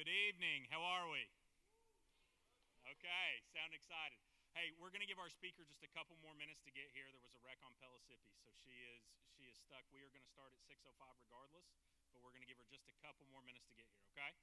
Good evening. How are we? Okay, sound excited. Hey, we're going to give our speaker just a couple more minutes to get here. There was a wreck on Pellissippi, so she is stuck. We are going to start at 6:05 regardless, but we're going to give her just a couple more minutes to get here, okay?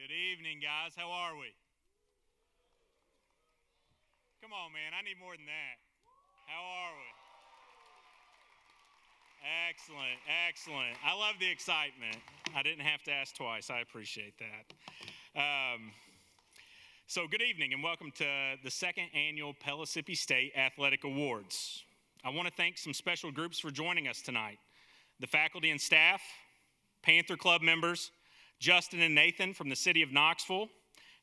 Good evening, guys. How are we? Come on, man. I need more than that. How are we? Excellent, excellent. I love the excitement. I didn't have to ask twice. I appreciate that. So good evening and welcome to the second annual Pellissippi State Athletic Awards. I want to thank some special groups for joining us tonight. The faculty and staff, Panther Club members, Justin and Nathan from the city of Knoxville,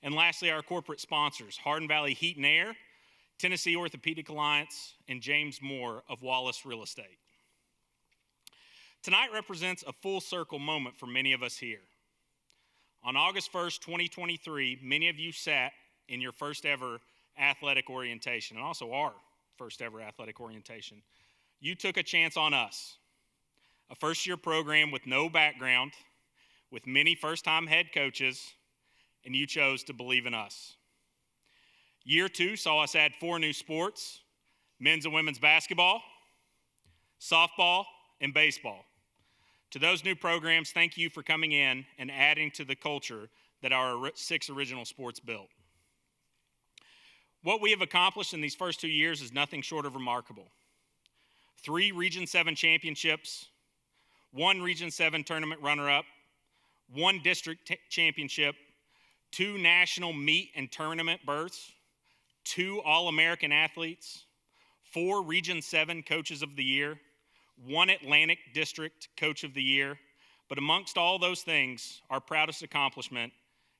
and lastly our corporate sponsors, Hardin Valley Heat and Air, Tennessee Orthopedic Alliance, and James Moore of Wallace Real Estate. Tonight represents a full circle moment for many of us here. On August 1st, 2023, many of you sat in your first ever athletic orientation, and also our first ever athletic orientation. You took a chance on us, a first-year program with no background, with many first-time head coaches, and you chose to believe in us. Year 2 saw us add 4 new sports: men's and women's basketball, softball, and baseball. To those new programs, thank you for coming in and adding to the culture that our 6 original sports built. What we have accomplished in these first 2 years is nothing short of remarkable. 3 Region 7 championships, 1 Region 7 tournament runner-up, 1 district championship, 2 national meet and tournament berths, 2 All-American athletes, 4 Region 7 Coaches of the Year, 1 Atlantic District Coach of the Year. But amongst all those things, our proudest accomplishment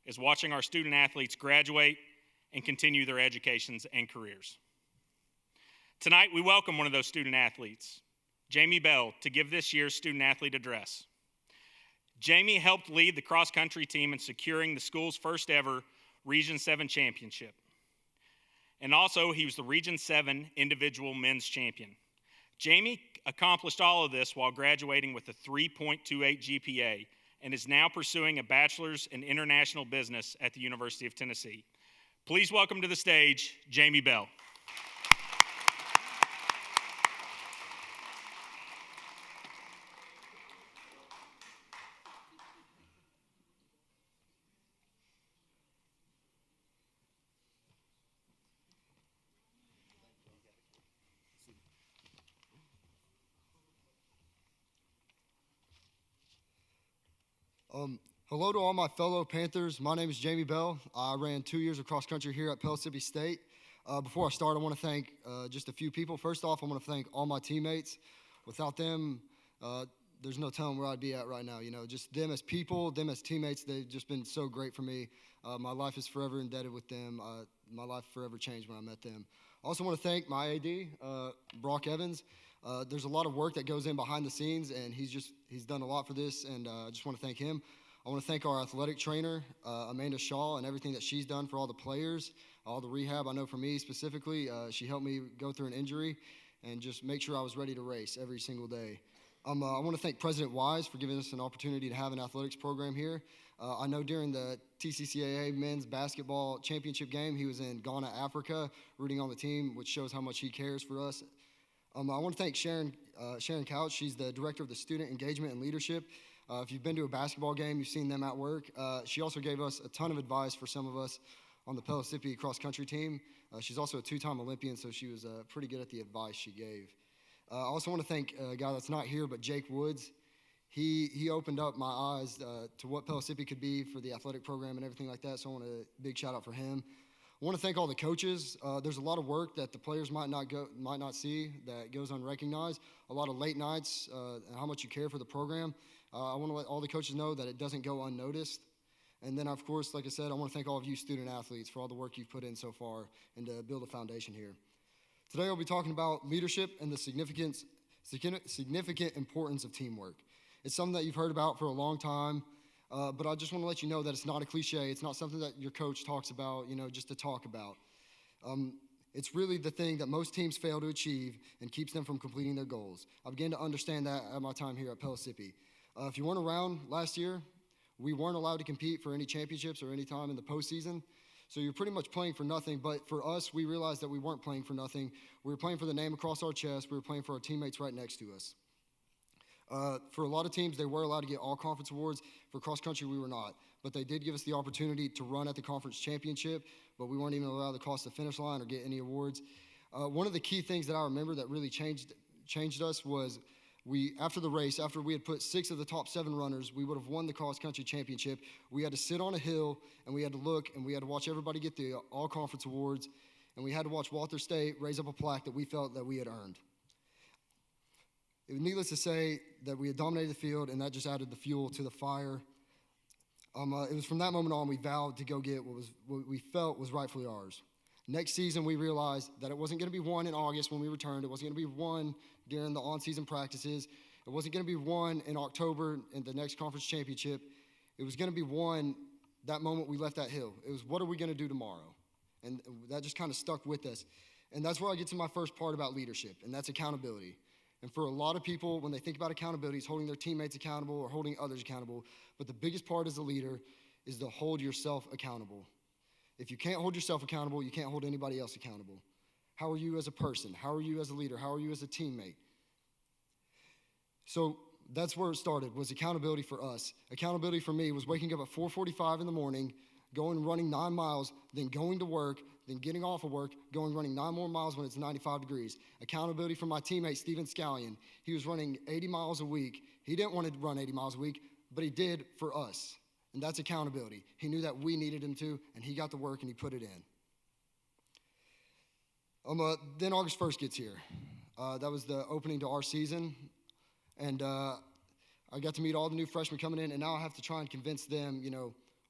is watching our student athletes graduate and continue their educations and careers. Tonight, we welcome one of those student athletes, Jamie Bell, to give this year's student athlete address. Jamie helped lead the cross-country team in securing the school's first ever Region 7 championship. And also, he was the Region 7 individual men's champion. Jamie accomplished all of this while graduating with a 3.28 GPA and is now pursuing a bachelor's in international business at the University of Tennessee. Please welcome to the stage, Jamie Bell. Hello to all my fellow Panthers. My name is Jamie Bell. I ran 2 years of cross country here at Pellissippi State. Before I start, I want to thank just a few people. First off, I want to thank all my teammates. Without them, there's no telling where I'd be at right now. You know, just them as people, them as teammates, they've just been so great for me. My life is forever indebted with them. My life forever changed when I met them. I also want to thank my AD, Brock Evans. There's a lot of work that goes in behind the scenes, and he's done a lot for this, and I just want to thank him. I want to thank our athletic trainer, Amanda Shaw, and everything that she's done for all the players, all the rehab. I know for me specifically, she helped me go through an injury and just make sure I was ready to race every single day. I want to thank President Wise for giving us an opportunity to have an athletics program here. I know during the TCCAA men's basketball championship game, he was in Ghana, Africa, rooting on the team, which shows how much he cares for us. I want to thank Sharon Couch. She's the director of the student engagement and leadership. If you've been to a basketball game, you've seen them at work. She also gave us a ton of advice for some of us on the Pellissippi cross-country team. She's also a 2-time Olympian, so she was pretty good at the advice she gave. I also want to thank a guy that's not here, but Jake Woods. He opened up my eyes to what Pellissippi could be for the athletic program and everything like that, so I want a big shout-out for him. I want to thank all the coaches. There's a lot of work that the players might not see that goes unrecognized. A lot of late nights and how much you care for the program. I want to let all the coaches know that it doesn't go unnoticed. And then, of course, like I said, I want to thank all of you student athletes for all the work you've put in so far and to build a foundation here. Today, I'll be talking about leadership and the significant importance of teamwork. It's something that you've heard about for a long time. But I just want to let you know that it's not a cliche. It's not something that your coach talks about, just to talk about. It's really the thing that most teams fail to achieve and keeps them from completing their goals. I began to understand that at my time here at Pellissippi. If you weren't around last year, we weren't allowed to compete for any championships or any time in the postseason. So you're pretty much playing for nothing. But for us, we realized that we weren't playing for nothing. We were playing for the name across our chest. We were playing for our teammates right next to us. For a lot of teams, they were allowed to get all conference awards. For cross country, we were not. But they did give us the opportunity to run at the conference championship, but we weren't even allowed to cross the finish line or get any awards. One of the key things that I remember that really changed us was after the race, after we had put 6 of the top 7 runners, we would have won the cross country championship. We had to sit on a hill, and we had to look, and we had to watch everybody get the all conference awards, and we had to watch Walther State raise up a plaque that we felt that we had earned. It was needless to say that we had dominated the field, and that just added the fuel to the fire. It was from that moment on we vowed to go get what we felt was rightfully ours. Next season, we realized that it wasn't going to be won in August when we returned. It wasn't going to be won during the on-season practices. It wasn't going to be won in October in the next conference championship. It was going to be won that moment we left that hill. It was, what are we going to do tomorrow? And that just kind of stuck with us. And that's where I get to my first part about leadership, and that's accountability. And for a lot of people, when they think about accountability, it's holding their teammates accountable or holding others accountable. But the biggest part as a leader is to hold yourself accountable. If you can't hold yourself accountable, you can't hold anybody else accountable. How are you as a person? How are you as a leader? How are you as a teammate? So that's where it started, was accountability for us. Accountability for me was waking up at 4:45 in the morning, going and running 9 miles, then going to work, then getting off of work, going running 9 more miles when it's 95 degrees. Accountability for my teammate, Steven Scallion. He was running 80 miles a week. He didn't want to run 80 miles a week, but he did for us. And that's accountability. He knew that we needed him to, and he got to work and he put it in. Then August 1st gets here. That was the opening to our season. And I got to meet all the new freshmen coming in, and now I have to try and convince them,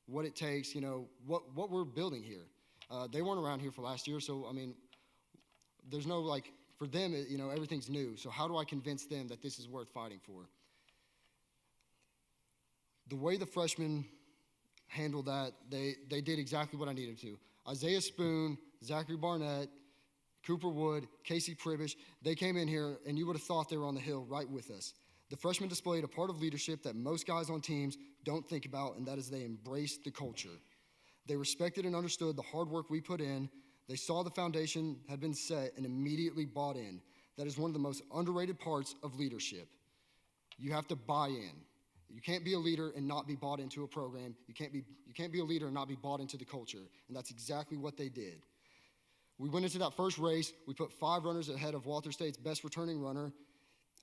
what it takes, what we're building here. They weren't around here for last year, so, there's no, for them, everything's new. So how do I convince them that this is worth fighting for? The way the freshmen handled that, they did exactly what I needed to. Isaiah Spoon, Zachary Barnett, Cooper Wood, Casey Pribish, they came in here, and you would have thought they were on the hill right with us. The freshmen displayed a part of leadership that most guys on teams don't think about, and that is they embraced the culture. They respected and understood the hard work we put in. They saw the foundation had been set and immediately bought in. That is one of the most underrated parts of leadership. You have to buy in. You can't be a leader and not be bought into a program. You can't be a leader and not be bought into the culture, and that's exactly what they did. We went into that first race. We put 5 runners ahead of Walther State's best returning runner,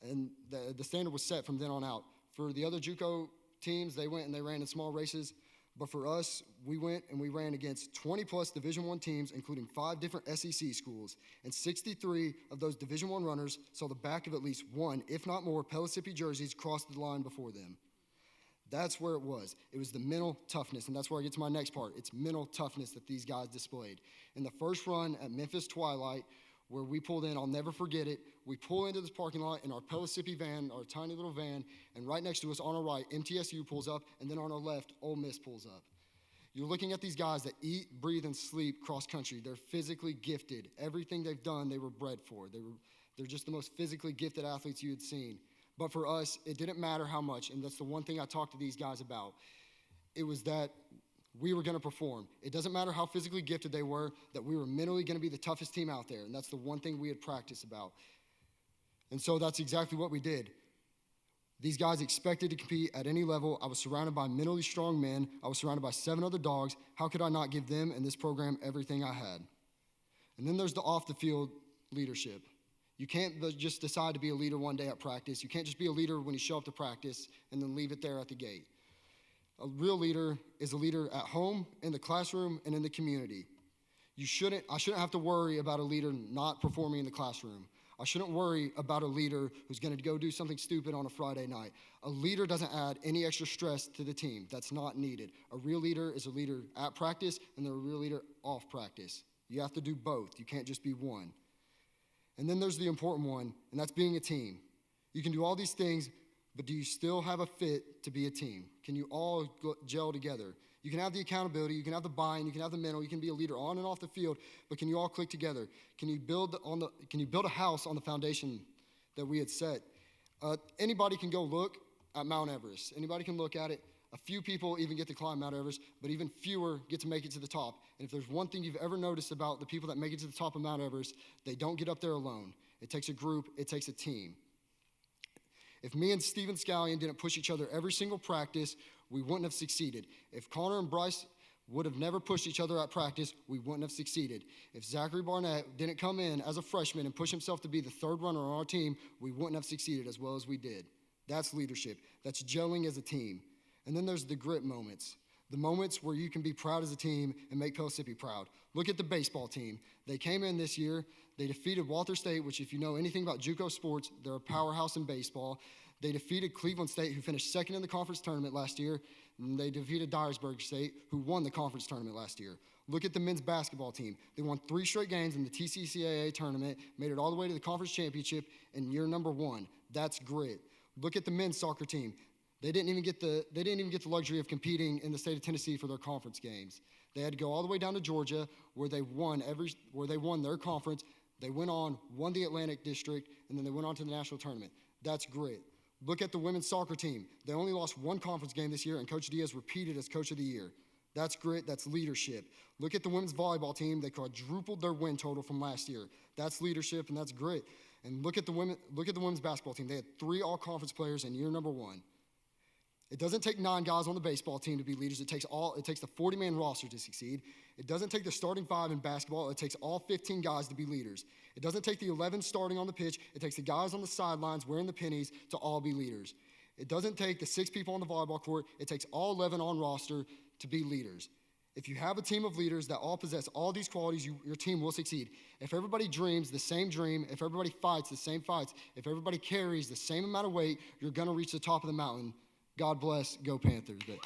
and the standard was set from then on out. For the other JUCO teams, they went and they ran in small races. But for us, we went and we ran against 20-plus Division I teams, including 5 different SEC schools. And 63 of those Division I runners saw the back of at least one, if not more, Pellissippi jerseys cross the line before them. That's where it was. It was the mental toughness, and that's where I get to my next part. It's mental toughness that these guys displayed. In the first run at Memphis Twilight, where we pulled in, I'll never forget it, we pull into this parking lot in our Pellissippi van, our tiny little van, and right next to us on our right, MTSU pulls up, and then on our left, Ole Miss pulls up. You're looking at these guys that eat, breathe, and sleep cross country. They're physically gifted. Everything they've done, they were bred for. They're just the most physically gifted athletes you had seen. But for us, it didn't matter how much, and that's the one thing I talked to these guys about. It was that we were going to perform. It doesn't matter how physically gifted they were, that we were mentally going to be the toughest team out there, and that's the one thing we had practiced about. And so that's exactly what we did. These guys expected to compete at any level. I was surrounded by mentally strong men. I was surrounded by 7 other dogs. How could I not give them and this program everything I had? And then there's the off-the-field leadership. You can't just decide to be a leader one day at practice. You can't just be a leader when you show up to practice and then leave it there at the gate. A real leader is a leader at home, in the classroom, and in the community. I shouldn't have to worry about a leader not performing in the classroom. I shouldn't worry about a leader who's going to go do something stupid on a Friday night. A leader doesn't add any extra stress to the team. That's not needed. A real leader is a leader at practice, and they're a real leader off practice. You have to do both. You can't just be one. And then there's the important one, and that's being a team. You can do all these things, but do you still have a fit to be a team? Can you all gel together? You can have the accountability, you can have the buy-in, you can have the mental, you can be a leader on and off the field, but can you all click together? Can you build a house on the foundation that we had set? Anybody can go look at Mount Everest. Anybody can look at it. A few people even get to climb Mount Everest, but even fewer get to make it to the top. And if there's one thing you've ever noticed about the people that make it to the top of Mount Everest, they don't get up there alone. It takes a group, it takes a team. If me and Steven Scallion didn't push each other every single practice, we wouldn't have succeeded. If Connor and Bryce would have never pushed each other at practice, we wouldn't have succeeded. If Zachary Barnett didn't come in as a freshman and push himself to be the third runner on our team, we wouldn't have succeeded as well as we did. That's leadership. That's gelling as a team. And then there's the grit moments. The moments where you can be proud as a team and make Pellissippi proud. Look at the baseball team. They came in this year. They defeated Walther State, which if you know anything about JUCO sports, they're a powerhouse in baseball. They defeated Cleveland State, who finished second in the conference tournament last year. And they defeated Dyersburg State, who won the conference tournament last year. Look at the men's basketball team. They won 3 straight games in the TCCAA tournament, made it all the way to the conference championship in year number 1. That's grit. Look at the men's soccer team. They didn't even get the luxury of competing in the state of Tennessee for their conference games. They had to go all the way down to Georgia, where they won their conference. They went on, won the Atlantic District, and then they went on to the national tournament. That's grit. Look at the women's soccer team. They only lost 1 conference game this year, and Coach Diaz repeated as Coach of the Year. That's grit. That's leadership. Look at the women's volleyball team. They quadrupled their win total from last year. That's leadership, and that's grit. And look at the women's basketball team. They had 3 all-conference players in year number 1. It doesn't take 9 guys on the baseball team to be leaders. It takes the 40-man roster to succeed. It doesn't take the starting 5 in basketball. It takes all 15 guys to be leaders. It doesn't take the 11 starting on the pitch. It takes the guys on the sidelines wearing the pennies to all be leaders. It doesn't take the 6 people on the volleyball court. It takes all 11 on roster to be leaders. If you have a team of leaders that all possess all these qualities, your team will succeed. If everybody dreams the same dream, if everybody fights the same fights, if everybody carries the same amount of weight, you're going to reach the top of the mountain. God bless, go Panthers. But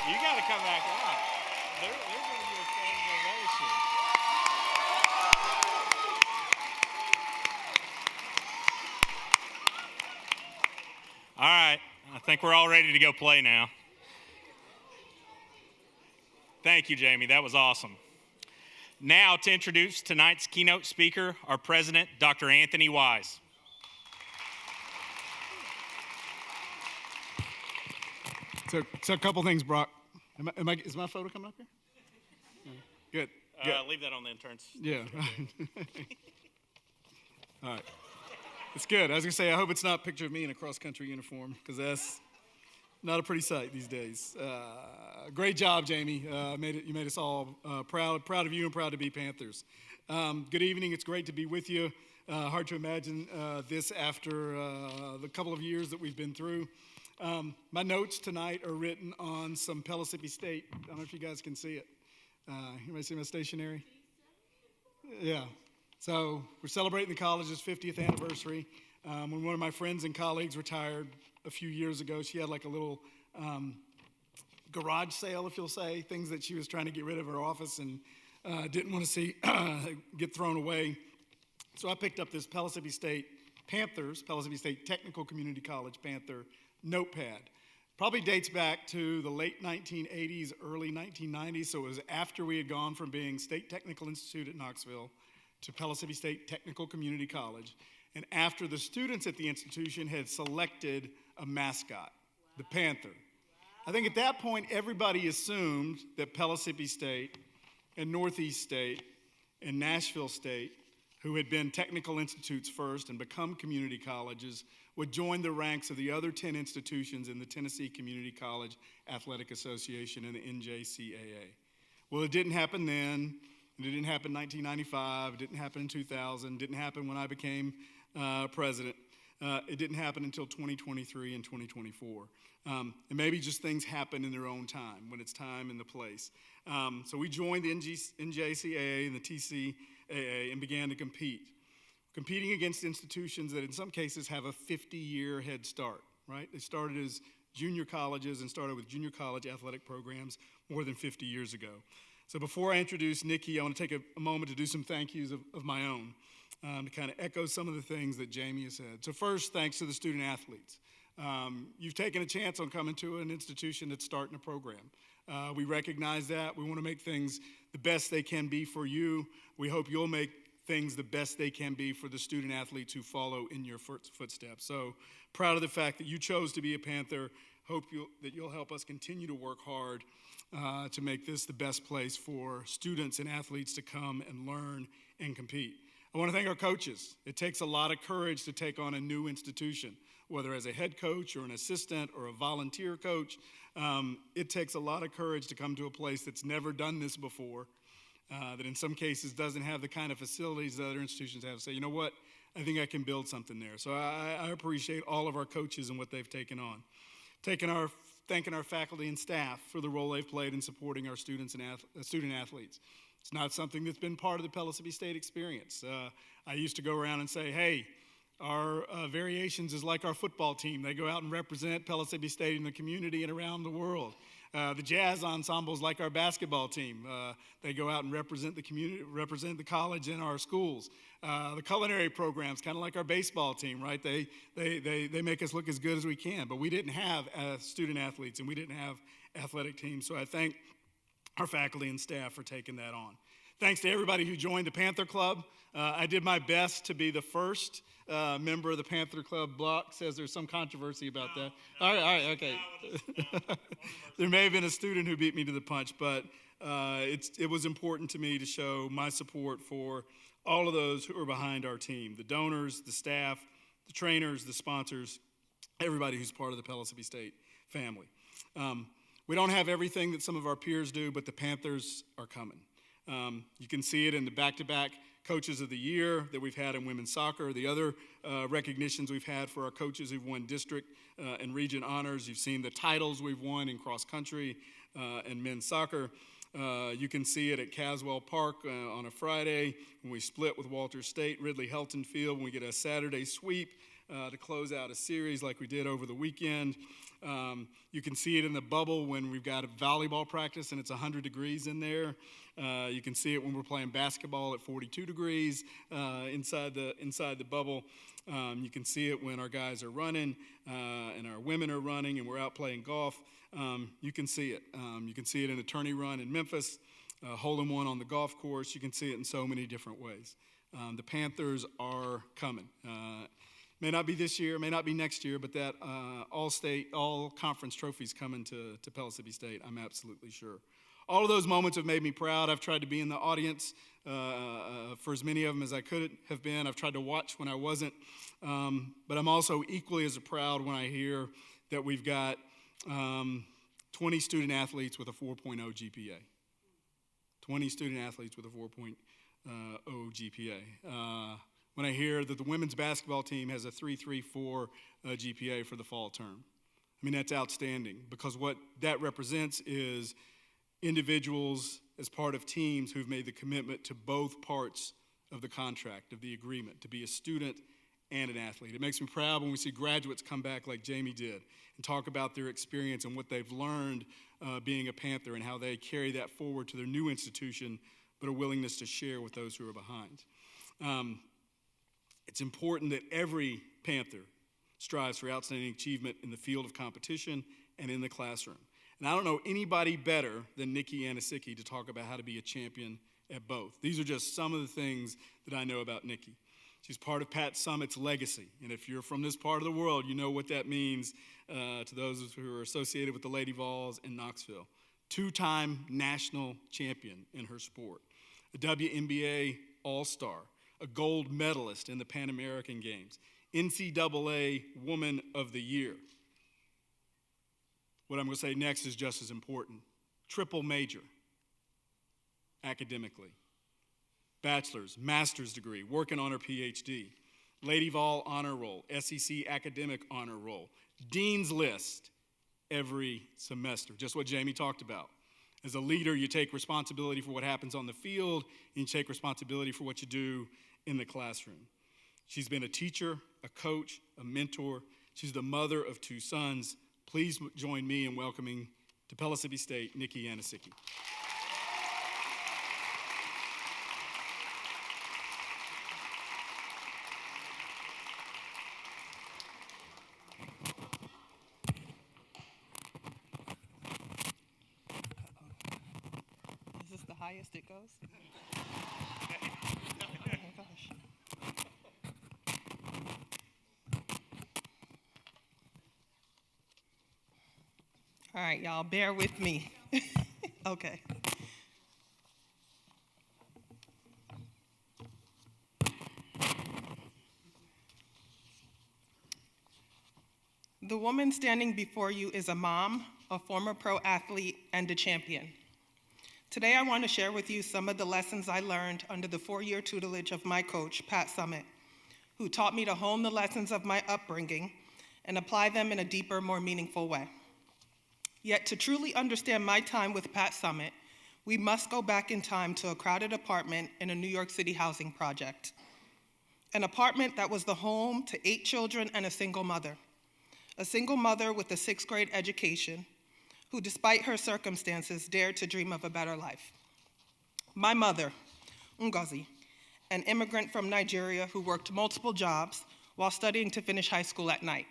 You got to come back on. They're going to give a standing ovation. All right, I think we're all ready to go play now. Thank you, Jamie. That was awesome. Now to introduce tonight's keynote speaker, our president, Dr. Anthony Wise. So a couple things, Brock. Is my photo coming up here? Good. Leave that on the interns. Yeah. All right. It's good. I was going to say, I hope it's not a picture of me in a cross-country uniform, because that's not a pretty sight these days. Great job, Jamie. You made us all proud of you and proud to be Panthers. Good evening. It's great to be with you. Hard to imagine this after the couple of years that we've been through. My notes tonight are written on some Pellissippi State. I don't know if you guys can see it. Anybody see my stationery? Yeah. So we're celebrating the college's 50th anniversary. When one of my friends and colleagues retired a few years ago, she had like a little garage sale, if you'll say, things that she was trying to get rid of her office and didn't want to see get thrown away. So I picked up this Pellissippi State Technical Community College Panther notepad. Probably dates back to the late 1980s, early 1990s, so it was after we had gone from being State Technical Institute at Knoxville to Pellissippi State Technical Community College, and after the students at the institution had selected a mascot, the Panther. I think at that point, everybody assumed that Pellissippi State and Northeast State and Nashville State, who had been technical institutes first and become community colleges, would join the ranks of the other 10 institutions in the Tennessee Community College Athletic Association and the NJCAA. Well, it didn't happen then. It didn't happen in 1995. It didn't happen in 2000. It didn't happen when I became president. It didn't happen until 2023 and 2024. And maybe just things happen in their own time, when it's time and the place. So we joined the NJCAA and the TCAA and began to compete. Competing against institutions that in some cases have a 50-year head start, right? They started as junior colleges and started with junior college athletic programs more than 50 years ago. So before I introduce Nikki, I want to take a moment to do some thank yous of my own, to kind of echo some of the things that Jamie has said. So first, thanks to the student athletes. You've taken a chance on coming to an institution that's starting a program. We recognize that. We want to make things the best they can be for you. We hope you'll make things the best they can be for the student athletes who follow in your footsteps. So proud of the fact that you chose to be a Panther. Hope that you'll help us continue to work hard to make this the best place for students and athletes to come and learn and compete. I want to thank our coaches. It takes a lot of courage to take on a new institution, whether as a head coach or an assistant or a volunteer coach. It takes a lot of courage to come to a place that's never done this before, that in some cases doesn't have the kind of facilities that other institutions have. Say, you know what, I think I can build something there. So I appreciate all of our coaches and what they've taken on. Thanking our faculty and staff for the role they've played in supporting our students and student athletes. It's not something that's been part of the Pellissippi State experience. I used to go around and say, hey, our variations is like our football team. They go out and represent Pellissippi State in the community and around the world. The jazz ensemble is like our basketball team. They go out and represent the community, represent the college and our schools. The culinary program's kind of like our baseball team, right? They make us look as good as we can. But we didn't have student athletes and we didn't have athletic teams. So I thank our faculty and staff for taking that on. Thanks to everybody who joined the Panther Club. I did my best to be the first member of the Panther Club. Block says there's some controversy about that. All right, okay. There may have been a student who beat me to the punch, but it was important to me to show my support for all of those who are behind our team, the donors, the staff, the trainers, the sponsors, everybody who's part of the Pellissippi State family. We don't have everything that some of our peers do, but the Panthers are coming. You can see it in the back-to-back Coaches of the Year that we've had in women's soccer, the other recognitions we've had for our coaches who've won district and region honors. You've seen the titles we've won in cross-country and men's soccer. You can see it at Caswell Park on a Friday when we split with Walter State, Ridley Helton Field, when we get a Saturday sweep to close out a series like we did over the weekend. You can see it in the bubble when we've got a volleyball practice and it's 100 degrees in there. You can see it when we're playing basketball at 42 degrees inside the bubble. You can see it when our guys are running and our women are running and we're out playing golf. You can see it. You can see it in the tourney run in Memphis, hole-in-one on the golf course. You can see it in so many different ways. The Panthers are coming. May not be this year, may not be next year, but that all-state, all-conference trophies coming to Pellissippi State, I'm absolutely sure. All of those moments have made me proud. I've tried to be in the audience for as many of them as I could have been. I've tried to watch when I wasn't. But I'm also equally as proud when I hear that we've got 20 student athletes with a 4.0 GPA. 20 student athletes with a 4.0 GPA. When I hear that the women's basketball team has a 3.34 GPA for the fall term. I mean, that's outstanding because what that represents is individuals as part of teams who've made the commitment to both parts of the contract, of the agreement, to be a student and an athlete. It makes me proud when we see graduates come back like Jamie did and talk about their experience and what they've learned being a Panther and how they carry that forward to their new institution, but a willingness to share with those who are behind. It's important that every Panther strives for outstanding achievement in the field of competition and in the classroom. And I don't know anybody better than Nikki Anisicki to talk about how to be a champion at both. These are just some of the things that I know about Nikki. She's part of Pat Summitt's legacy. And if you're from this part of the world, you know what that means to those who are associated with the Lady Vols in Knoxville. Two-time national champion in her sport. A WNBA All-Star. A gold medalist in the Pan American Games. NCAA Woman of the Year. What I'm going to say next is just as important. Triple major academically. Bachelor's, master's degree, working on her PhD. Lady Vol honor roll, SEC academic honor roll. Dean's list every semester, just what Jamie talked about. As a leader, you take responsibility for what happens on the field, and you take responsibility for what you do in the classroom. She's been a teacher, a coach, a mentor. She's the mother of two sons. Please join me in welcoming to Pellissippi State, Nikki Anisicki. Is this the highest it goes? All right, y'all, bear with me. Okay. The woman standing before you is a mom, a former pro athlete, and a champion. Today, I want to share with you some of the lessons I learned under the 4-year tutelage of my coach, Pat Summitt, who taught me to hone the lessons of my upbringing and apply them in a deeper, more meaningful way. Yet to truly understand my time with Pat Summitt, we must go back in time to a crowded apartment in a New York City housing project. An apartment that was the home to 8 children and a single mother with a 6th grade education, who despite her circumstances dared to dream of a better life. My mother, Ngozi, an immigrant from Nigeria who worked multiple jobs while studying to finish high school at night.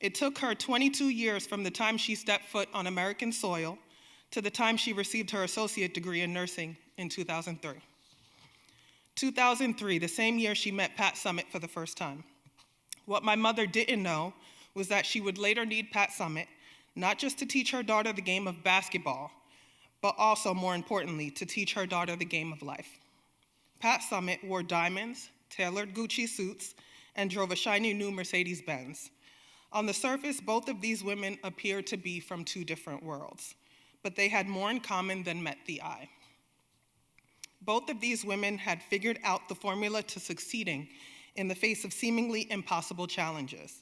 It took her 22 years from the time she stepped foot on American soil to the time she received her associate degree in nursing in 2003. 2003, the same year she met Pat Summitt for the first time. What my mother didn't know was that she would later need Pat Summitt, not just to teach her daughter the game of basketball, but also, more importantly, to teach her daughter the game of life. Pat Summitt wore diamonds, tailored Gucci suits, and drove a shiny new Mercedes-Benz. On the surface, both of these women appeared to be from 2 different worlds, but they had more in common than met the eye. Both of these women had figured out the formula to succeeding in the face of seemingly impossible challenges.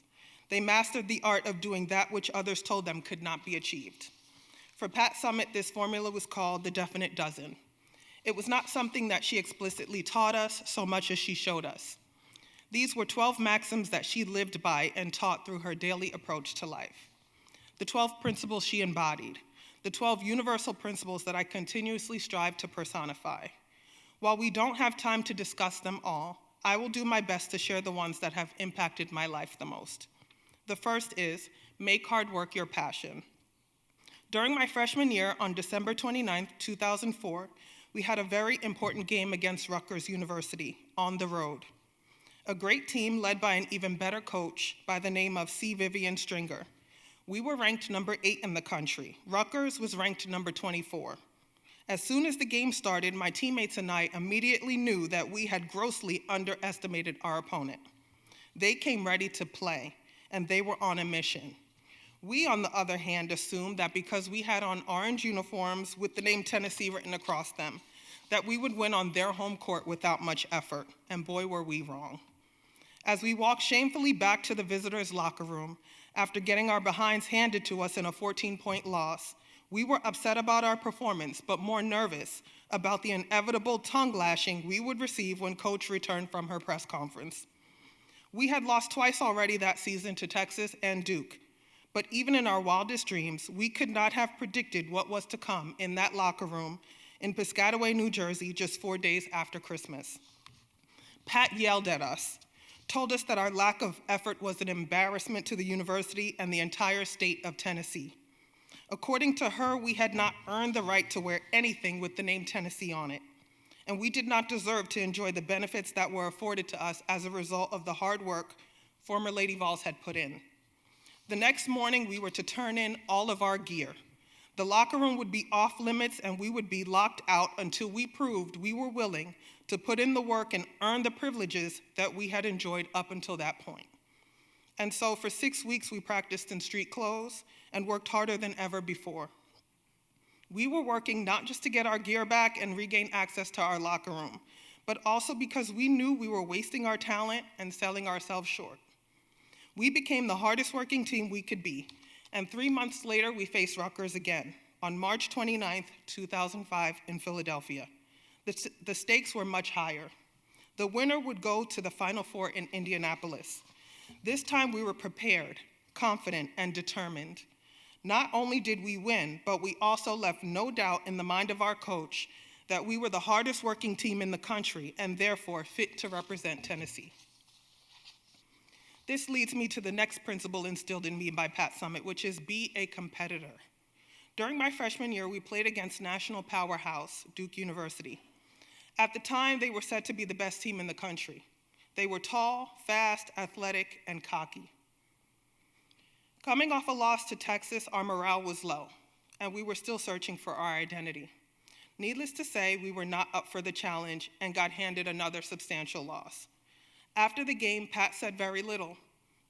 They mastered the art of doing that which others told them could not be achieved. For Pat Summitt, this formula was called the definite dozen. It was not something that she explicitly taught us so much as she showed us. These were 12 maxims that she lived by and taught through her daily approach to life. The 12 principles she embodied, the 12 universal principles that I continuously strive to personify. While we don't have time to discuss them all, I will do my best to share the ones that have impacted my life the most. The first is, make hard work your passion. During my freshman year on December 29, 2004, we had a very important game against Rutgers University on the road. A great team led by an even better coach by the name of C. Vivian Stringer. We were ranked number 8 in the country. Rutgers was ranked number 24. As soon as the game started, my teammates and I immediately knew that we had grossly underestimated our opponent. They came ready to play, and they were on a mission. We, on the other hand, assumed that because we had on orange uniforms with the name Tennessee written across them, that we would win on their home court without much effort, and boy, were we wrong. As we walked shamefully back to the visitors' locker room, after getting our behinds handed to us in a 14-point loss, we were upset about our performance, but more nervous about the inevitable tongue lashing we would receive when Coach returned from her press conference. We had lost twice already that season to Texas and Duke, but even in our wildest dreams, we could not have predicted what was to come in that locker room in Piscataway, New Jersey, just 4 days after Christmas. Pat yelled at us, told us that our lack of effort was an embarrassment to the university and the entire state of Tennessee. According to her, we had not earned the right to wear anything with the name Tennessee on it, and we did not deserve to enjoy the benefits that were afforded to us as a result of the hard work former Lady Vols had put in. The next morning, we were to turn in all of our gear. The locker room would be off limits, and we would be locked out until we proved we were willing to put in the work and earn the privileges that we had enjoyed up until that point. And so for 6 weeks, we practiced in street clothes and worked harder than ever before. We were working not just to get our gear back and regain access to our locker room, but also because we knew we were wasting our talent and selling ourselves short. We became the hardest working team we could be, and 3 months later, we faced Rutgers again on March 29th, 2005 in Philadelphia. The stakes were much higher. The winner would go to the Final Four in Indianapolis. This time we were prepared, confident, and determined. Not only did we win, but we also left no doubt in the mind of our coach that we were the hardest working team in the country and therefore fit to represent Tennessee. This leads me to the next principle instilled in me by Pat Summitt, which is be a competitor. During my freshman year, we played against national powerhouse, Duke University. At the time, they were said to be the best team in the country. They were tall, fast, athletic, and cocky. Coming off a loss to Texas, our morale was low, and we were still searching for our identity. Needless to say, we were not up for the challenge and got handed another substantial loss. After the game, Pat said very little,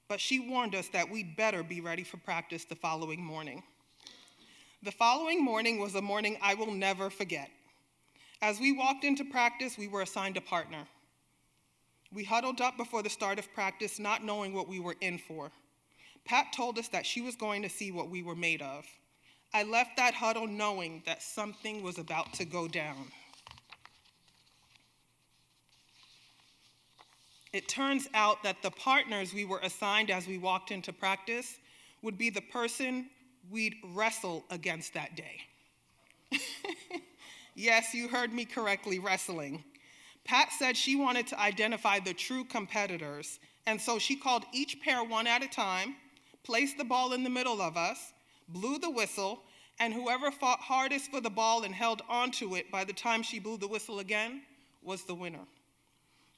but she warned us that we'd better be ready for practice the following morning. The following morning was a morning I will never forget. As we walked into practice, we were assigned a partner. We huddled up before the start of practice, not knowing what we were in for. Pat told us that she was going to see what we were made of. I left that huddle knowing that something was about to go down. It turns out that the partners we were assigned as we walked into practice would be the person we'd wrestle against that day. Yes, you heard me correctly, wrestling. Pat said she wanted to identify the true competitors, and so she called each pair one at a time, placed the ball in the middle of us, blew the whistle, and whoever fought hardest for the ball and held onto it by the time she blew the whistle again was the winner.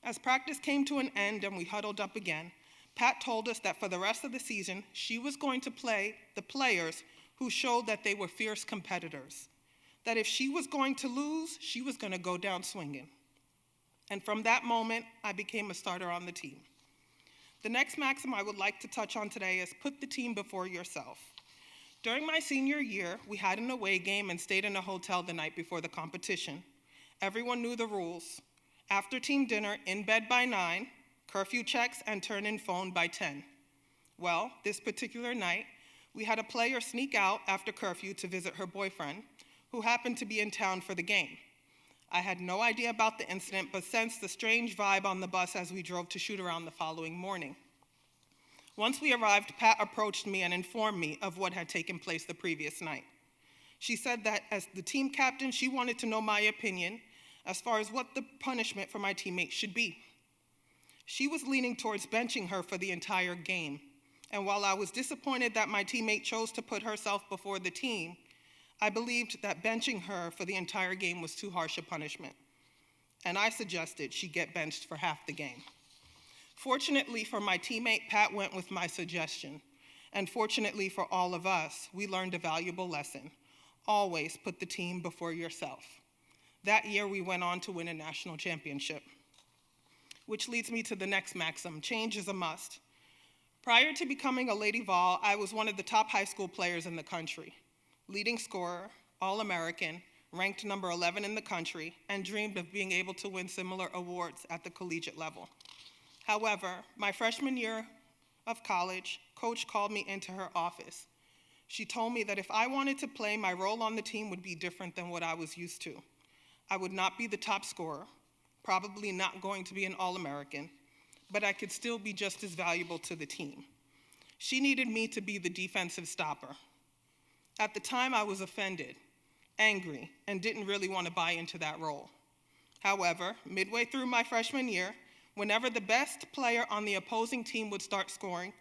As practice came to an end and we huddled up again, Pat told us that for the rest of the season, she was going to play the players who showed that they were fierce competitors, that if she was going to lose, she was going to go down swinging. And from that moment, I became a starter on the team. The next maxim I would like to touch on today is put the team before yourself. During my senior year, we had an away game and stayed in a hotel the night before the competition. Everyone knew the rules. After team dinner, in bed by 9, curfew checks, and turn in phone by 10. Well, this particular night, we had a player sneak out after curfew to visit her boyfriend, who happened to be in town for the game. I had no idea about the incident, but sensed the strange vibe on the bus as we drove to shoot around the following morning. Once we arrived, Pat approached me and informed me of what had taken place the previous night. She said that as the team captain, she wanted to know my opinion as far as what the punishment for my teammate should be. She was leaning towards benching her for the entire game, and while I was disappointed that my teammate chose to put herself before the team, I believed that benching her for the entire game was too harsh a punishment, and I suggested she get benched for half the game. Fortunately for my teammate, Pat went with my suggestion, and fortunately for all of us, we learned a valuable lesson. Always put the team before yourself. That year, we went on to win a national championship, which leads me to the next maxim: change is a must. Prior to becoming a Lady Vol, I was one of the top high school players in the country, leading scorer, All-American, ranked number 11 in the country, and dreamed of being able to win similar awards at the collegiate level. However, my freshman year of college, coach called me into her office. She told me that if I wanted to play, my role on the team would be different than what I was used to. I would not be the top scorer, probably not going to be an All-American, but I could still be just as valuable to the team. She needed me to be the defensive stopper. At the time, I was offended, angry, and didn't really want to buy into that role. However, midway through my freshman year, whenever the best player on the opposing team would start scoring,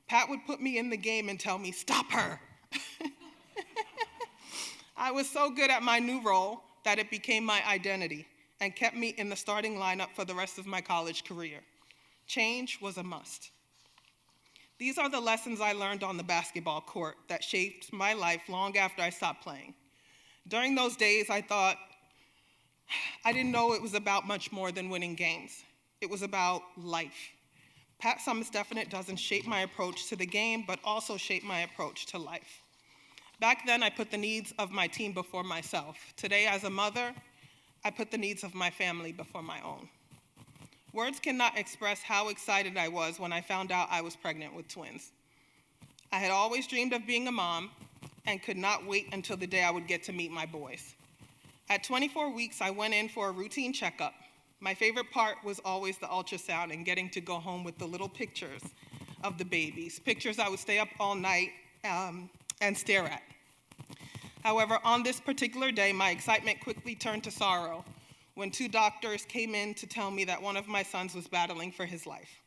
Pat would put me in the game and tell me, "Stop her." I was so good at my new role that it became my identity and kept me in the starting lineup for the rest of my college career. Change was a must. These are the lessons I learned on the basketball court that shaped my life long after I stopped playing. During those days, I thought, I didn't know it was about much more than winning games. It was about life. Pat Summitt's definite doesn't shape my approach to the game, but also shape my approach to life. Back then, I put the needs of my team before myself. Today, as a mother, I put the needs of my family before my own. Words cannot express how excited I was when I found out I was pregnant with twins. I had always dreamed of being a mom and could not wait until the day I would get to meet my boys. At 24 weeks, I went in for a routine checkup. My favorite part was always the ultrasound and getting to go home with the little pictures of the babies, pictures I would stay up all night and stare at. However, on this particular day, my excitement quickly turned to sorrow when 2 doctors came in to tell me that one of my sons was battling for his life.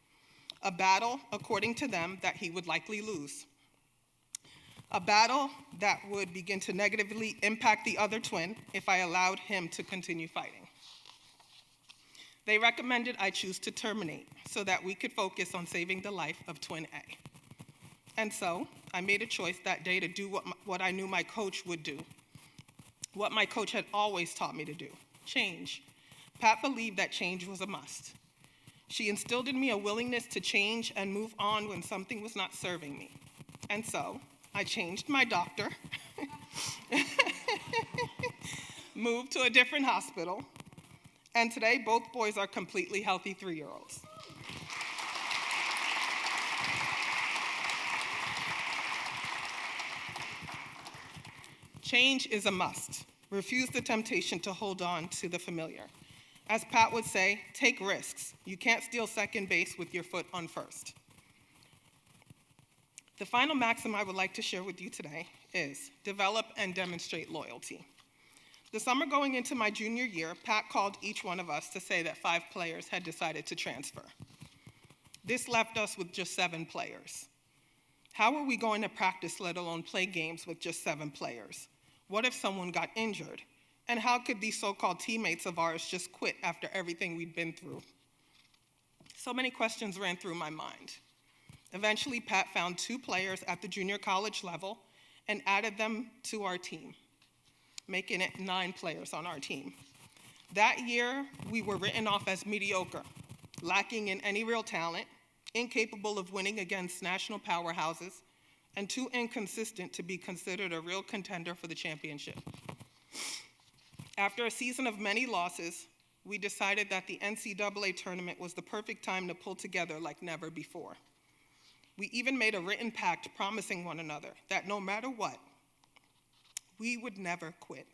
A battle, according to them, that he would likely lose. A battle that would begin to negatively impact the other twin if I allowed him to continue fighting. They recommended I choose to terminate so that we could focus on saving the life of twin A. And so I made a choice that day to do what I knew my coach would do, what my coach had always taught me to do, change. Pat believed that change was a must. She instilled in me a willingness to change and move on when something was not serving me. And so I changed my doctor, moved to a different hospital, and today both boys are completely healthy 3-year-olds. Change is a must. Refuse the temptation to hold on to the familiar. As Pat would say, take risks. You can't steal second base with your foot on first. The final maxim I would like to share with you today is develop and demonstrate loyalty. The summer going into my junior year, Pat called each one of us to say that 5 players had decided to transfer. This left us with just 7 players. How were we going to practice, let alone play games with just 7 players? What if someone got injured? And how could these so-called teammates of ours just quit after everything we'd been through? So many questions ran through my mind. Eventually, Pat found 2 players at the junior college level and added them to our team, making it 9 players on our team. That year, we were written off as mediocre, lacking in any real talent, incapable of winning against national powerhouses, and too inconsistent to be considered a real contender for the championship. After a season of many losses, we decided that the NCAA tournament was the perfect time to pull together like never before. We even made a written pact promising one another that no matter what, we would never quit.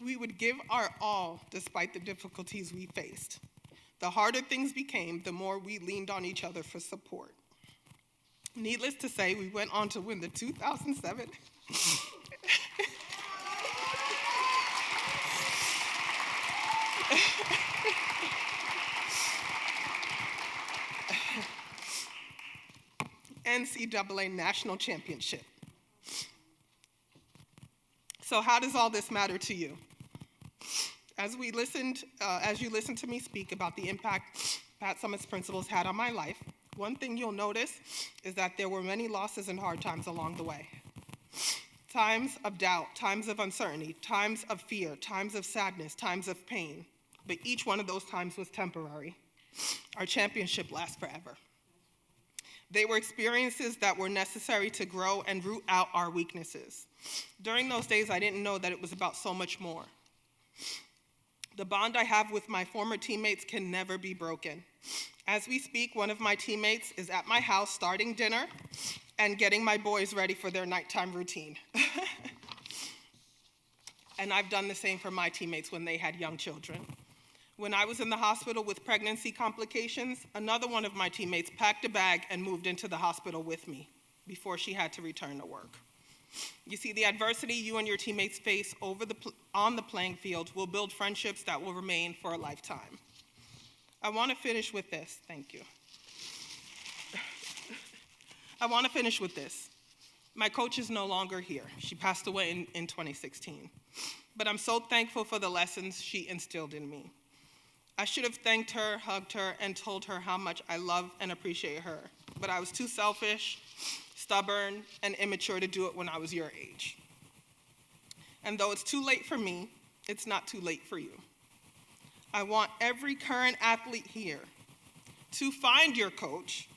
We would give our all despite the difficulties we faced. The harder things became, the more we leaned on each other for support. Needless to say, we went on to win the 2007 NCAA National Championship. So how does all this matter to you? As you listened to me speak about the impact Pat Summitt's principles had on my life, one thing you'll notice is that there were many losses and hard times along the way. Times of doubt, times of uncertainty, times of fear, times of sadness, times of pain. But each one of those times was temporary. Our championship lasts forever. They were experiences that were necessary to grow and root out our weaknesses. During those days, I didn't know that it was about so much more. The bond I have with my former teammates can never be broken. As we speak, one of my teammates is at my house starting dinner and getting my boys ready for their nighttime routine. And I've done the same for my teammates when they had young children. When I was in the hospital with pregnancy complications, another one of my teammates packed a bag and moved into the hospital with me before she had to return to work. You see, the adversity you and your teammates face on the playing field will build friendships that will remain for a lifetime. I want to finish with this. Thank you. I want to finish with this. My coach is no longer here. She passed away in 2016. But I'm so thankful for the lessons she instilled in me. I should have thanked her, hugged her, and told her how much I love and appreciate her. But I was too selfish, stubborn, and immature to do it when I was your age. And though it's too late for me, it's not too late for you. I want every current athlete here to find your coach,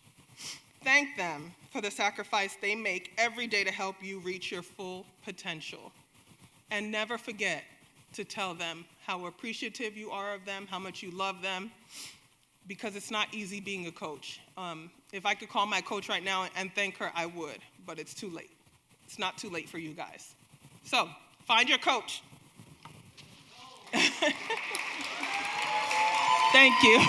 thank them for the sacrifice they make every day to help you reach your full potential. And never forget to tell them how appreciative you are of them, how much you love them, because it's not easy being a coach. If I could call my coach right now and thank her, I would, but it's too late. It's not too late for you guys. So, find your coach. Thank you.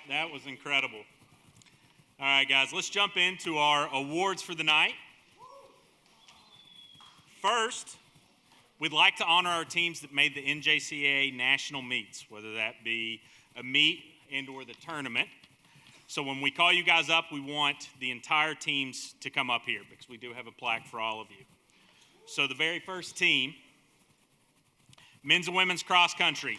That was incredible. All right, guys, let's jump into our awards for the night. First, we'd like to honor our teams that made the NJCAA national meets, whether that be a meet and or the tournament. So when we call you guys up, we want the entire teams to come up here because we do have a plaque for all of you. So the very first team, men's and women's cross country.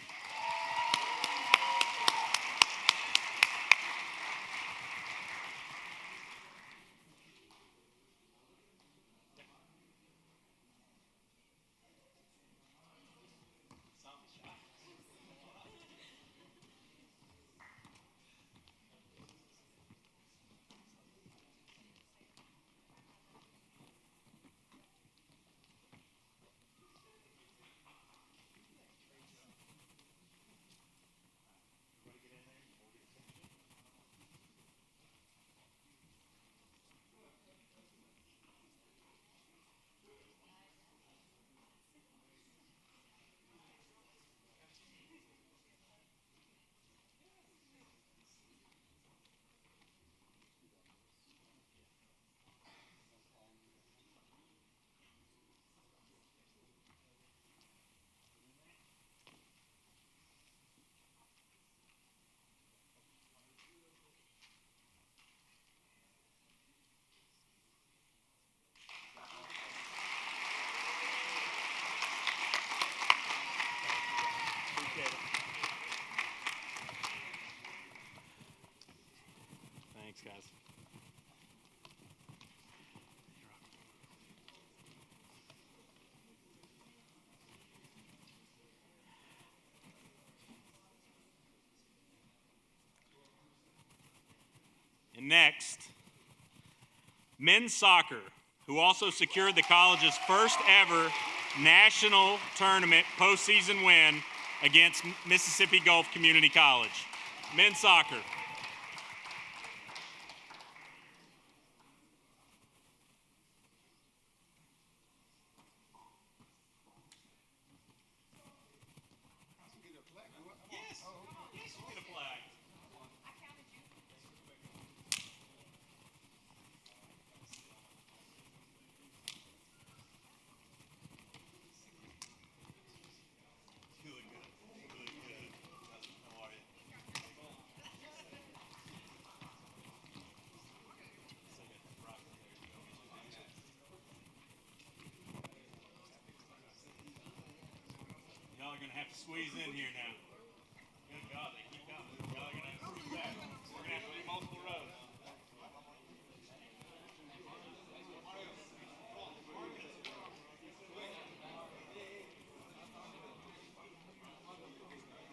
Thanks, guys. And next, men's soccer, who also secured the college's first ever national tournament postseason win against Mississippi Gulf Community College. Men's soccer. Y'all are going to have to squeeze in here now. Good God, they keep coming. Y'all are going to have to squeeze back. We're going to have to do multiple rows.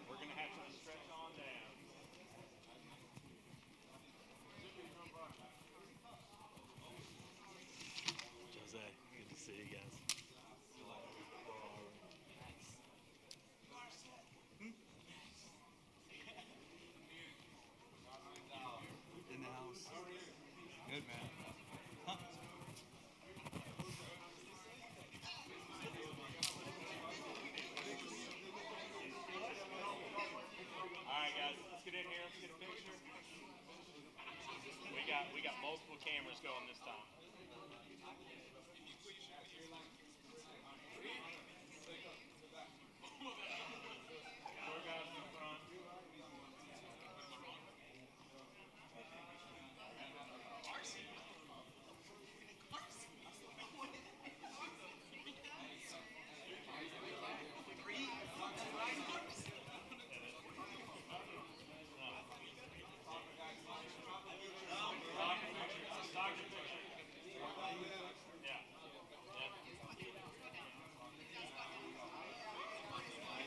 We're going to have to stretch on down. Jose, good to see you guys. In the house. Good, man. All right, guys, let's get in here. Let's get a picture. We got multiple cameras going this time. Four guys in front.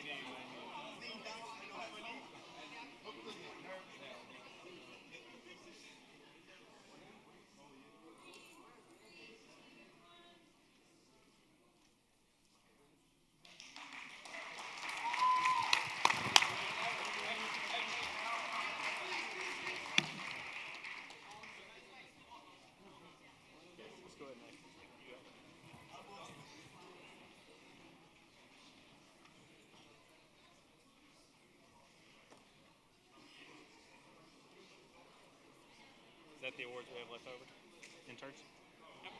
Yeah. that the awards we have left over? Interns? Yep.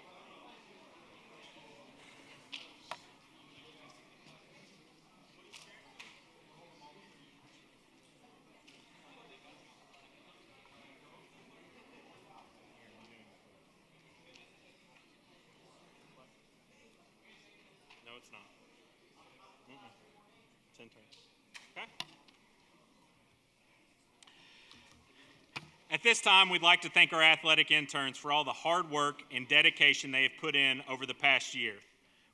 No, it's not. It's interns. Okay. At this time, we'd like to thank our athletic interns for all the hard work and dedication they have put in over the past year.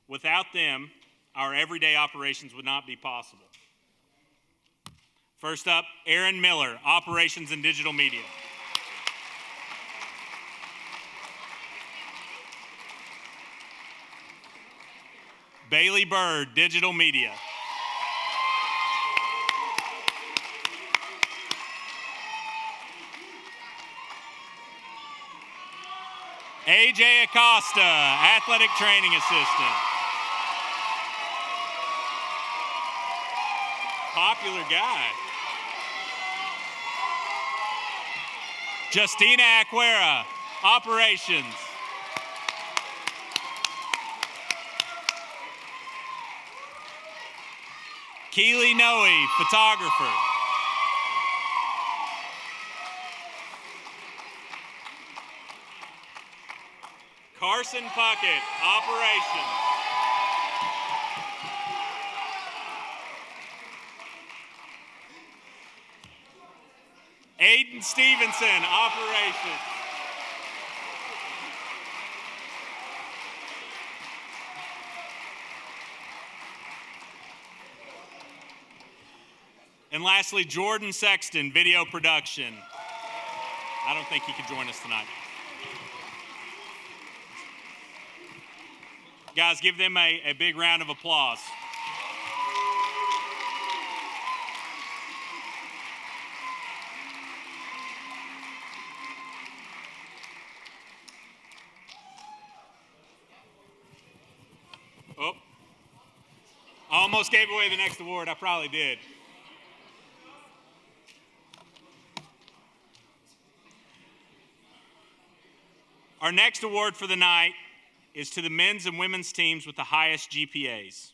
Without them, our everyday operations would not be possible. First up, Aaron Miller, Operations and Digital Media. Bailey Bird, Digital Media. AJ Acosta, Athletic Training Assistant. Popular guy. Justina Aquera, Operations. Keely Noe, Photographer. Carson Puckett, Operations. Aiden Stevenson, Operations. And lastly, Jordan Sexton, Video Production. I don't think he could join us tonight. Guys, give them a big round of applause. Oh, I almost gave away the next award. I probably did. Our next award for the night is to the men's and women's teams with the highest GPAs.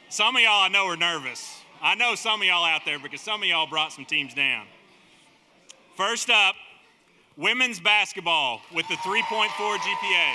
Some of y'all I know are nervous. I know some of y'all out there because some of y'all brought some teams down. First up, women's basketball with the 3.4 GPA.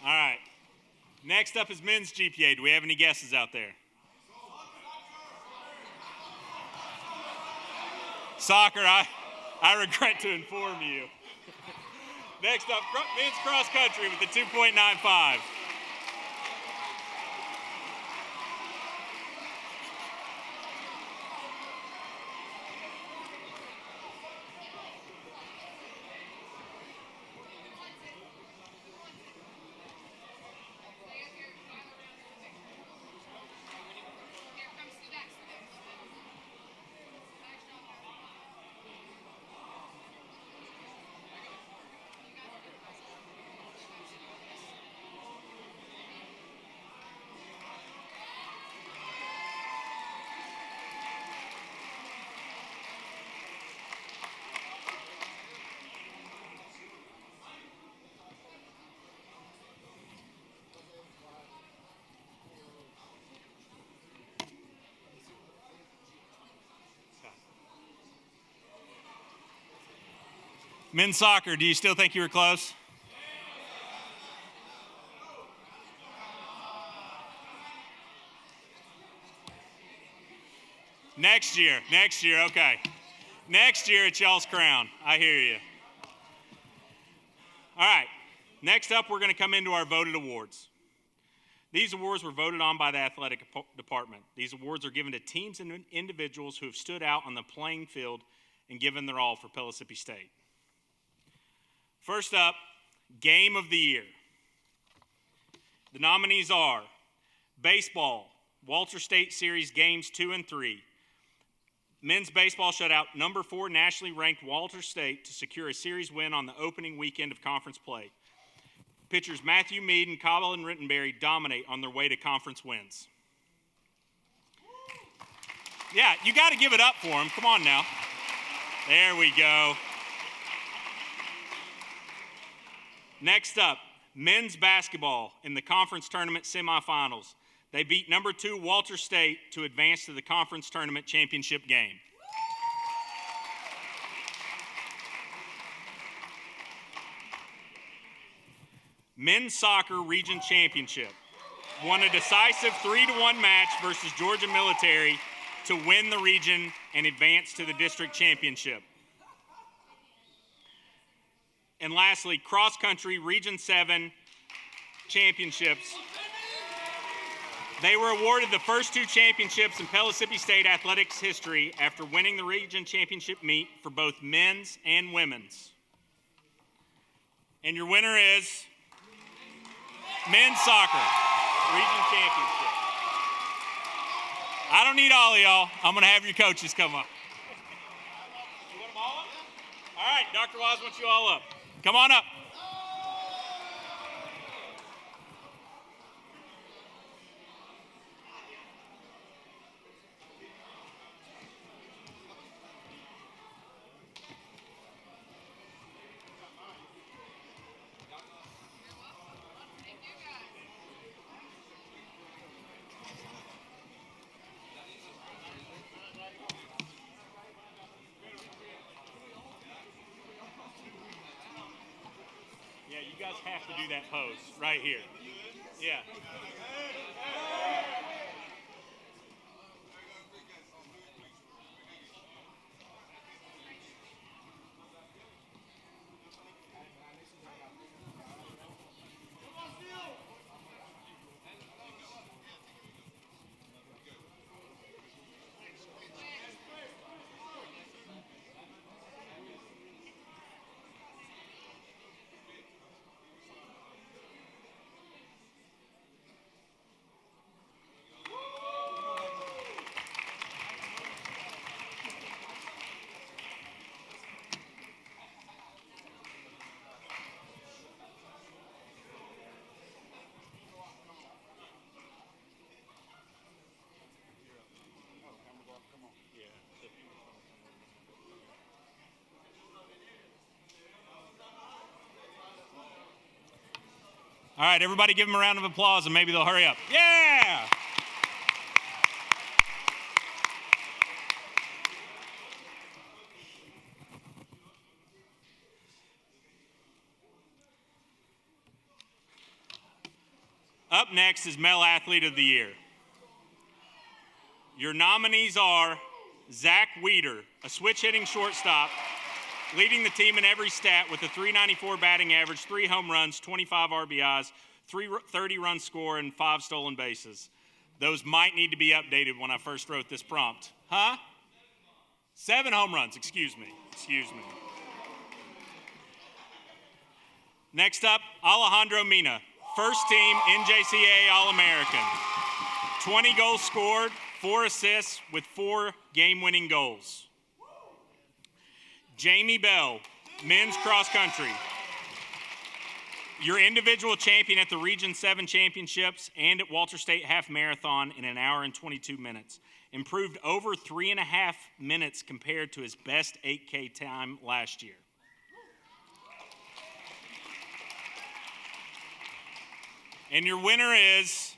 All right. Next up is men's GPA. Do we have any guesses out there? Soccer, I regret to inform you. Next up, men's cross country with the 2.95. Men's soccer, do you still think you were close? Next year, okay. Next year, it's y'all's crown. I hear you. All right, next up, we're going to come into our voted awards. These awards were voted on by the athletic department. These awards are given to teams and individuals who have stood out on the playing field and given their all for Pellissippi State. First up, Game of the Year. The nominees are baseball, Walter State Series Games 2 and 3. Men's baseball shut out number 4 nationally ranked Walter State to secure a series win on the opening weekend of conference play. Pitchers Matthew Mead and Cobble and Rittenberry dominate on their way to conference wins. Yeah, you got to give it up for them. Come on now. There we go. Next up, men's basketball in the conference tournament semifinals. They beat number 2 Walter State to advance to the conference tournament championship game. Men's soccer region championship won a decisive 3-1 match versus Georgia Military to win the region and advance to the district championship. And lastly, cross country Region 7 championships. They were awarded the first 2 championships in Pellissippi State athletics history after winning the region championship meet for both men's and women's. And your winner is men's soccer region championship. I don't need all of y'all. I'm going to have your coaches come up. You want them all up? All right, Dr. Wise wants you all up. Come on up. Yeah, you guys have to do that pose right here. Yeah. All right, everybody give them a round of applause and maybe they'll hurry up. Yeah! Up next is Male Athlete of the Year. Your nominees are Zach Weeder, a switch-hitting shortstop, leading the team in every stat with a .394 batting average, 3 home runs, 25 RBIs, 30-run score, and 5 stolen bases. Those might need to be updated when I first wrote this prompt. Huh? 7 home runs, excuse me. Next up, Alejandro Mina, first team NJCAA All-American. 20 goals scored, 4 assists with 4 game-winning goals. Jamie Bell, men's cross country. Your individual champion at the Region 7 championships and at Walter State Half Marathon in 1 hour and 22 minutes. Improved over 3.5 minutes compared to his best 8K time last year. And your winner is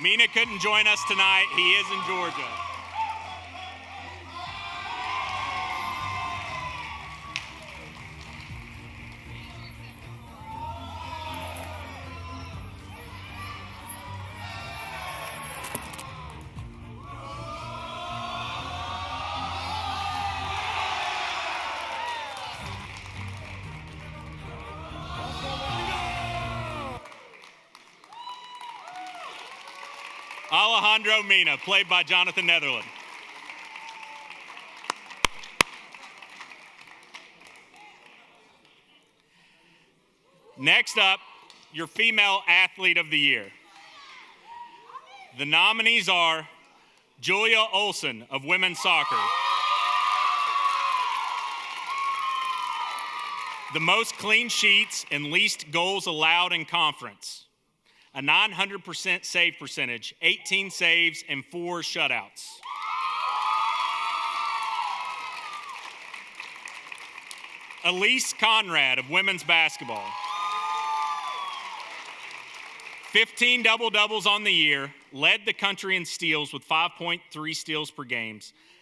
Mina couldn't join us tonight. He is in Georgia. Alejandro Mina, played by Jonathan Netherland. Next up, your female athlete of the year. The nominees are Julia Olson of women's soccer. The most clean sheets and least goals allowed in conference. A 900% save percentage, 18 saves, and 4 shutouts. Elise Conrad of women's basketball. 15 double-doubles on the year, led the country in steals with 5.3 steals per game,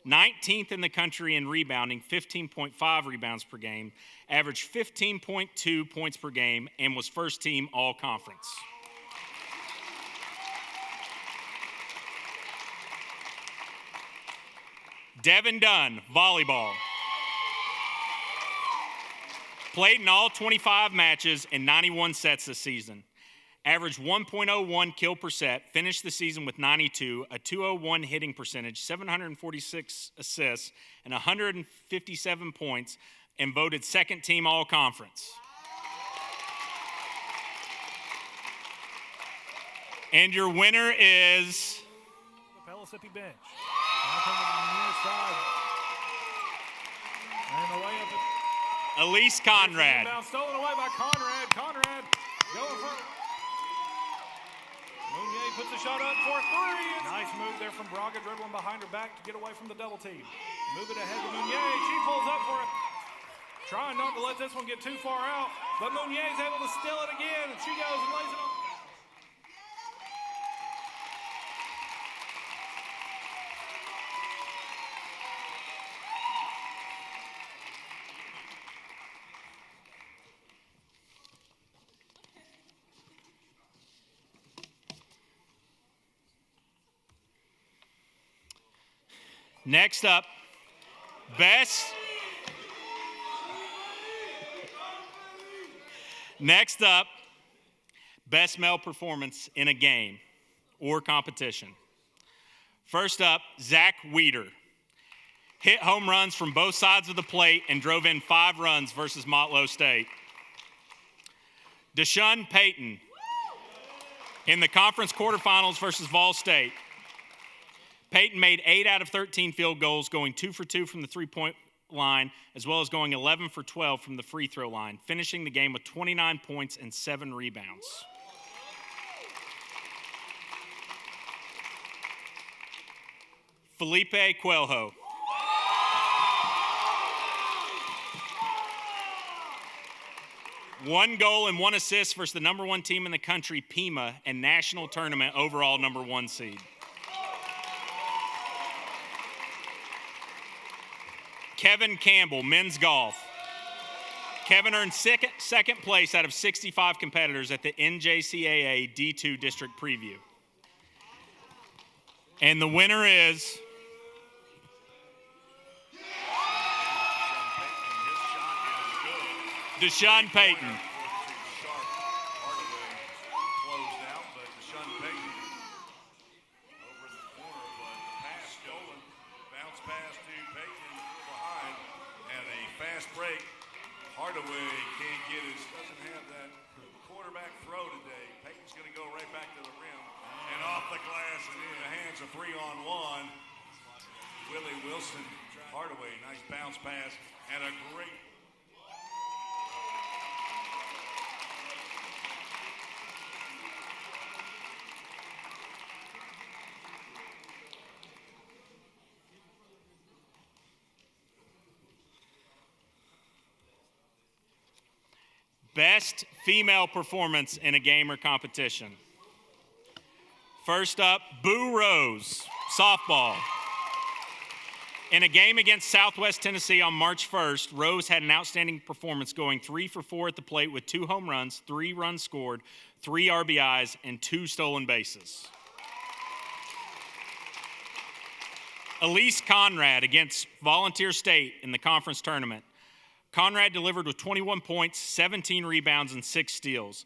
19th in the country in rebounding, 15.5 rebounds per game, averaged 15.2 points per game, and was first team all-conference. Devin Dunn, volleyball. Played in all 25 matches and 91 sets this season. Averaged 1.01 kill per set, finished the season with 92, a 201 hitting percentage, 746 assists, and 157 points, and voted second team all-conference. And your winner is... The Pellissippi bench. Coming to the near side. And away up it. Elise Conrad. Inbound, stolen away by Conrad. Conrad going for it. Mounier puts a shot up for 3. Nice move there from Braga, dribbling behind her back to get away from the double team. Move it ahead to Mounier. She pulls up for it. Trying not to let this one get too far out, but Mounier's able to steal it again, and she goes and lays it on. Next up, best male performance in a game or competition. First up, Zach Weeder. Hit home runs from both sides of the plate and drove in 5 runs versus Motlow State. Deshaun Payton in the conference quarterfinals versus Vol State. Payton made 8 out of 13 field goals, going 2 for 2 from the three-point line, as well as going 11 for 12 from the free throw line, finishing the game with 29 points and 7 rebounds. Felipe Coelho. One goal and 1 assist versus the number 1 team in the country, Pima, and national tournament overall number 1 seed. Kevin Campbell, men's golf. Kevin earned second place out of 65 competitors at the NJCAA D2 District Preview. And the winner is... Deshaun Payton. Hardaway can't get his, doesn't have that quarterback throw today. Payton's going to go right back to the rim and off the glass and into the hands of 3-on-1. Willie Wilson, Hardaway, nice bounce pass and a great. Best female performance in a game or competition. First up, Boo Rose, softball. In a game against Southwest Tennessee on March 1st, Rose had an outstanding performance, going 3 for 4 at the plate with 2 home runs, 3 runs scored, 3 RBIs, and 2 stolen bases. Elise Conrad against Volunteer State in the conference tournament. Conrad delivered with 21 points, 17 rebounds, and 6 steals.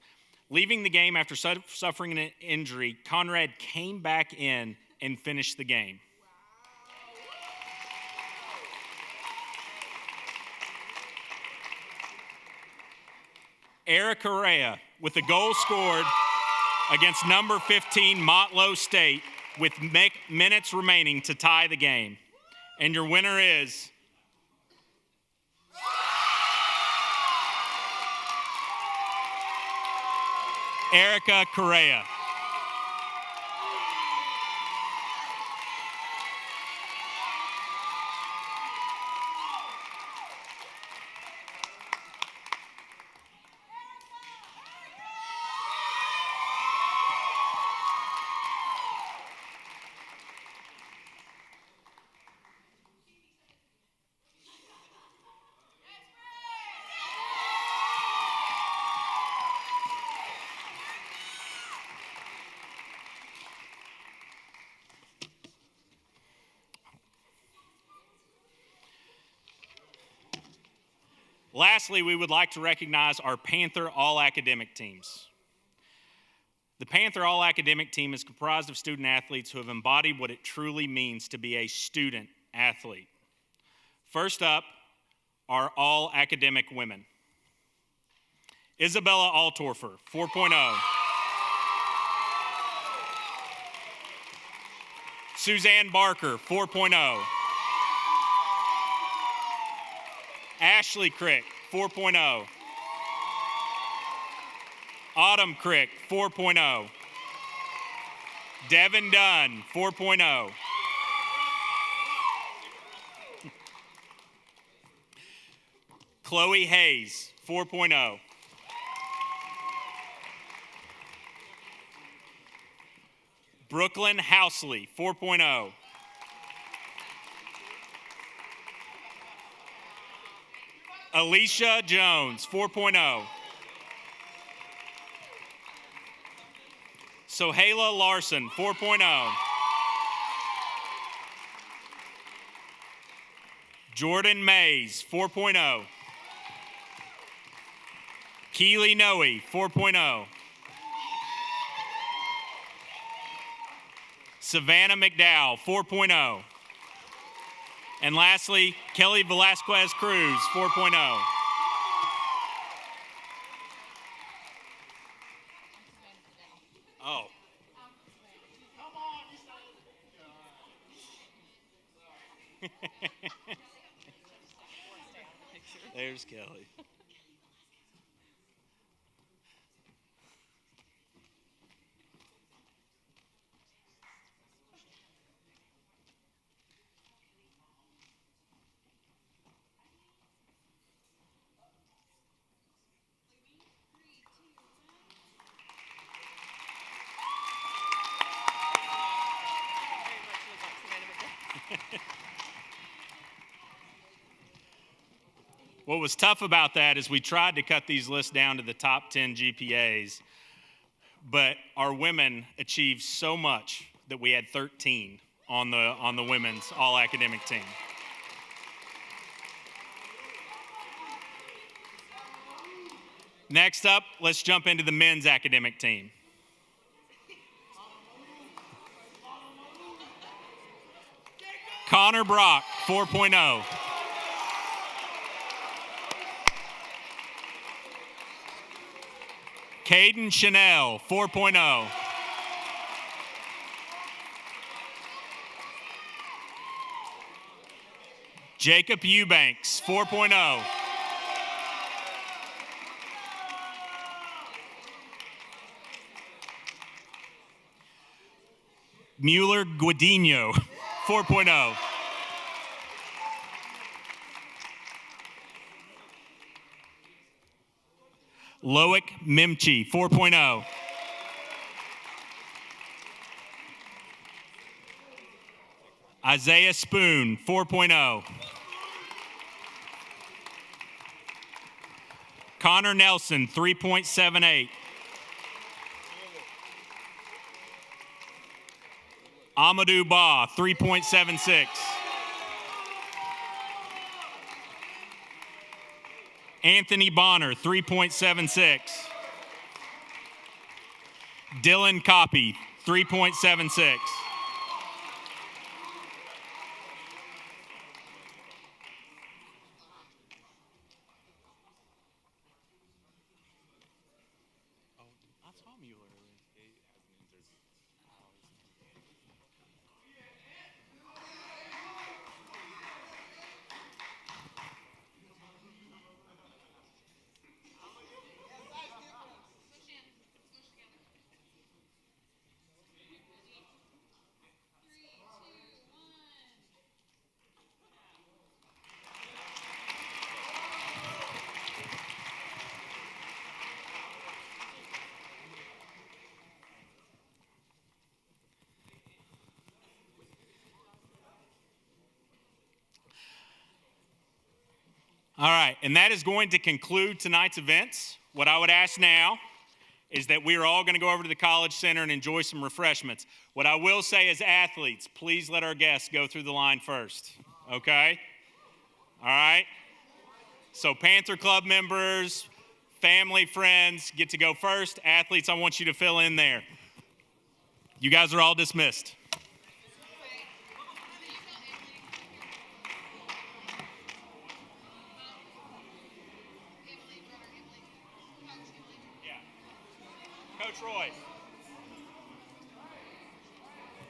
Leaving the game after suffering an injury, Conrad came back in and finished the game. Eric Correa with a goal scored against number 15 Motlow State with minutes remaining to tie the game. And your winner is Erica Correa. Lastly, we would like to recognize our Panther All-Academic teams. The Panther All-Academic team is comprised of student athletes who have embodied what it truly means to be a student athlete. First up are All-Academic women. Isabella Altorfer, 4.0. Suzanne Barker, 4.0. Ashley Crick, 4.0. Autumn Crick, 4.0. Devin Dunn, 4.0. Chloe Hayes, 4.0. Brooklyn Housley, 4.0. Alicia Jones, 4.0. Sohaila Larson, 4.0. Jordan Mays, 4.0. Keely Noe, 4.0. Savannah McDowell, 4.0. And lastly, Kelly Velasquez Cruz, 4.0. Oh. There's Kelly. What was tough about that is we tried to cut these lists down to the top 10 GPAs, but our women achieved so much that we had 13 on the women's all-academic team. Next up, let's jump into the men's academic team. Connor Brock, 4.0. Caden Chanel, 4.0. Jacob Eubanks, 4.0. Mueller Guadino, 4.0. Loic Mimchi, 4.0. Isaiah Spoon, 4.0. Connor Nelson, 3.78. Amadou Ba, 3.76. Anthony Bonner, 3.76. Dylan Copy, 3.76. All right, and that is going to conclude tonight's events. What I would ask now is that we are all going to go over to the College Center and enjoy some refreshments. What I will say as athletes, please let our guests go through the line first, okay? All right? So Panther Club members, family, friends get to go first. Athletes, I want you to fill in there. You guys are all dismissed. Coach Roy.